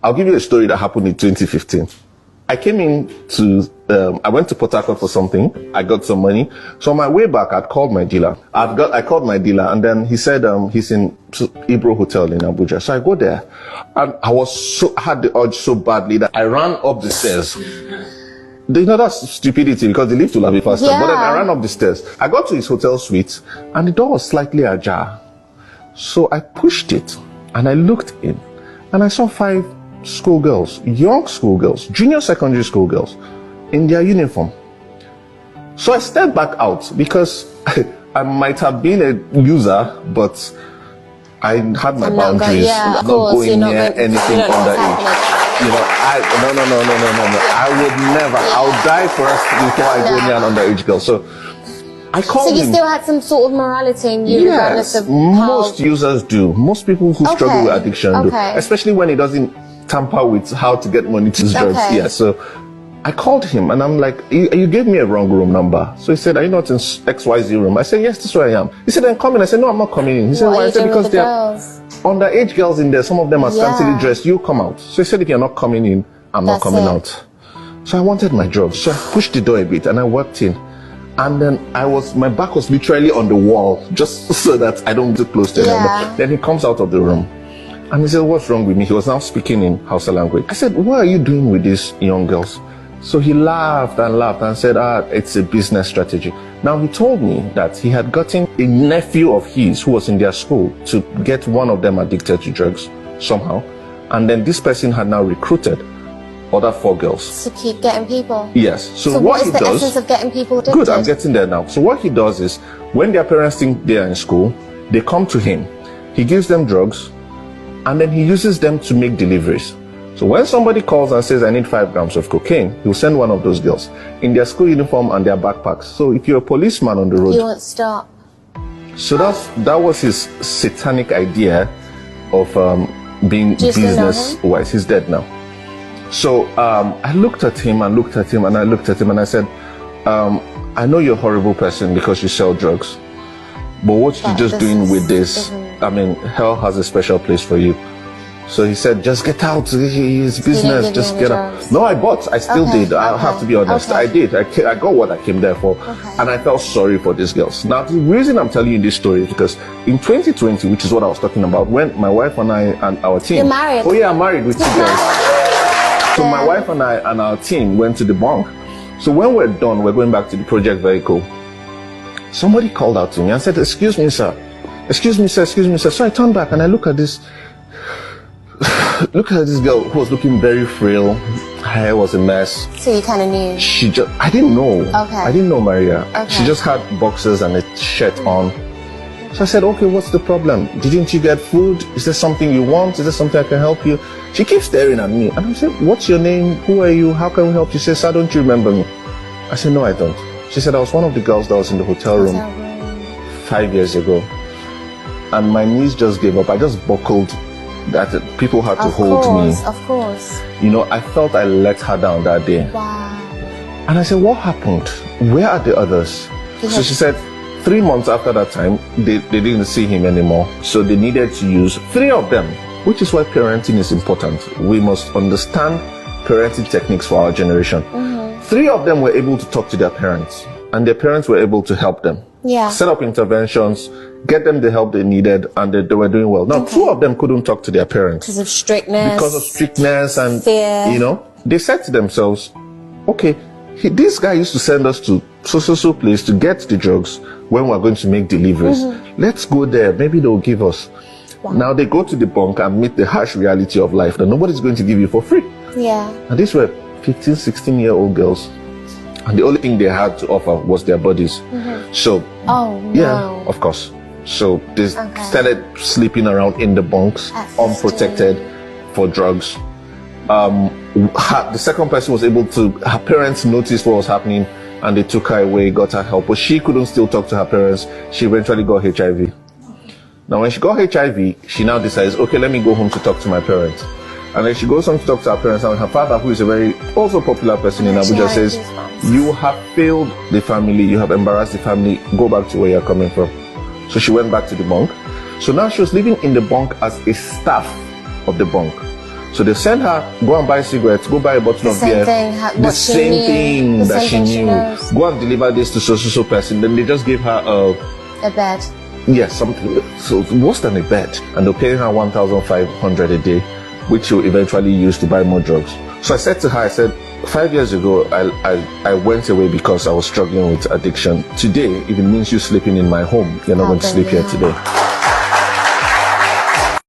I'll give you a story that happened in 2015. I came in to, I went to Port Harcourt for something. I got some money. So on my way back, I'd called my dealer. I called my dealer, and then he said, he's in Ibro Hotel in Abuja. So I go there, and I had the urge so badly that I ran up the stairs. You know, that's stupidity because the lift will have been faster. Yeah. But then I ran up the stairs. I got to his hotel suite, and the door was slightly ajar. So I pushed it, and I looked in, and I saw 5 schoolgirls, young schoolgirls, junior secondary schoolgirls, in their uniform. So I stepped back out because I might have been a user, but I had my boundaries. Of not course, going near anything underage. You know, no. I would never. I'll die first before I go near an underage girl. So I called him. So you still had some sort of morality in you, regardless Yes, of how... most users do. Most people who struggle with addiction do. Especially when it doesn't tamper with how to get money to drugs. Yeah, so I called him and I'm like, you gave me a wrong room number. So he said, are you not in XYZ room? I said, yes, this is where I am. He said, then come in. I said, no, I'm not coming in. He said, why? I said, because there are underage girls in there. Some of them are scantily dressed. You come out. So he said, if you're not coming in, I'm not coming out. So I wanted my drugs. So I pushed the door a bit and I walked in. And then my back was literally on the wall, just so that I don't get close to him. Then he comes out of the room. And he said, what's wrong with me? He was now speaking in Hausa language. I said, what are you doing with these young girls? So he laughed and said, it's a business strategy. Now he told me that he had gotten a nephew of his who was in their school to get one of them addicted to drugs somehow. And then this person had now recruited other 4 girls. To keep getting people? Yes. So what is the essence of getting people addicted? Good, I'm getting there now. So what he does is, when their parents think they are in school, they come to him. He gives them drugs, and then he uses them to make deliveries. So when somebody calls and says, I need 5 grams of cocaine, he'll send one of those girls in their school uniform and their backpacks. So if you're a policeman on the road... You won't stop. So that was his satanic idea of being business-wise. He's dead now. So I looked at him and I said, I know you're a horrible person because you sell drugs. But what you're just doing with this, I mean, hell has a special place for you. So he said, just get out. It's business. Just get out. No, I still did. I have to be honest. I did. I got what I came there for. And I felt sorry for these girls. Now, the reason I'm telling you this story is because in 2020, which is what I was talking about, when my wife and I and our team... You're married? Oh, yeah, I'm married with 2 girls. So my wife and I and our team went to the bank. So when we're done, we're going back to the project vehicle. Somebody called out to me and said, excuse me, sir. Excuse me, sir. So I turned back and I look at this girl who was looking very frail. Her hair was a mess. So you kind of knew? I didn't know. I didn't know Maria. She just had boxers and a shirt on. So I said, okay, what's the problem? Didn't you get food? Is there something you want? Is there something I can help you? She keeps staring at me. And I'm saying, what's your name? Who are you? How can we help you? She says, sir, don't you remember me? I said, no, I don't. She said, I was one of the girls that was in the hotel room 5 years ago. And my knees just gave up. I just buckled. That people had to hold me. Of course. You know, I felt I let her down that day. Wow. And I said, what happened? Where are the others? So she said, 3 months after that time, they didn't see him anymore. So they needed to use 3 of them, which is why parenting is important. We must understand parenting techniques for our generation. 3 of them were able to talk to their parents, and their parents were able to help them. Set up interventions, get them the help they needed, and they were doing well. Now, 2 of them couldn't talk to their parents. Because of strictness. And, fear. you know, they said to themselves, okay, this guy used to send us to so place to get the drugs when we're going to make deliveries. Let's go there. Maybe they'll give us. Now they go to the bunk and meet the harsh reality of life that nobody's going to give you for free. And these were 15, 16-year-old girls. And the only thing they had to offer was their bodies. So, of course. So they started sleeping around in the bunks, unprotected for drugs. The second person was able to, her parents noticed what was happening and they took her away, got her help, but she couldn't still talk to her parents. She eventually got HIV. Now when she got HIV, she now decides, okay, let me go home to talk to my parents. And then she goes home to talk to her parents, and her father, who is a very also popular person in Abuja, says, you have failed the family, you have embarrassed the family, go back to where you're coming from. So she went back to the bunk. So now she was living in the bunk as a staff of the bunk. So they send her, go and buy cigarettes, go buy a bottle of beer. The same thing that she knew. Go and deliver this to so person. Then they just gave her a bed. Yes, something. So worse than a bed. And they're paying her 1,500 a day, which she'll eventually use to buy more drugs. So I said to her, I said, 5 years ago, I went away because I was struggling with addiction. Today, if it means you sleeping in my home, you're not going to sleep here today.